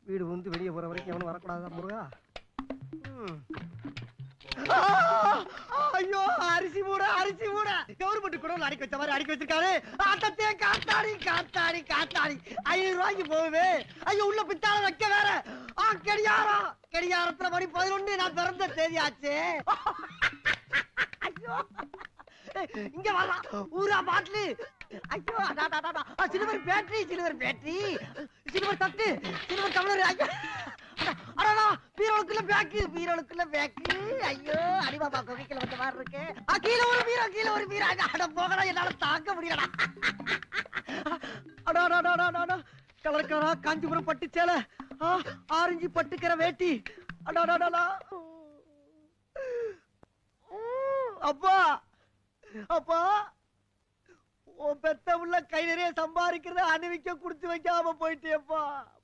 வீடு வந்து வெளியே போற வரைக்கும் எவனும் வரக்கூடாதா முருகா? ஐயோ, அரிசி மூட கவர்மெண்ட் கூட அடிக்க வச்ச மாதிரி அடிக்க வச்சிருக்காரு. ஆட்டத்தே காத்தாடி காத்தாடி காத்தாடி 500 ரூபாய்க்கு போகுது. ஐயோ, உள்ள பித்தாள வைக்க வேற. கடியாரத்துல மணி 11. நான் பிறந்த தேதி ஆச்சு. ஐயோ, இங்க வரலாம். ஊரா பாட்டிலு. ஐயோ, சில்வர் பேட்டரி சில்வர் தட்டு சில்வர் டம்ளர். பீரோளுக்குள்ள பேக்கு. ஐயோ, அடிபாபா கோவிக்கல வந்த மாதிரி இருக்கு. கீழே ஒரு பீரோ அட போகடா, என்னால தாங்க முடியலடா. கலர்காரா காஞ்சிபுரம் பட்டு சேலை, ஆரஞ்சு பட்டுக்கிற வேட்டி. அப்பா அப்பா, உன் பெத்த உள்ள கை நிறைய சம்பாதிக்கிறத அணிவிக்க குடுத்து வைக்காம போயிட்டேப்பா.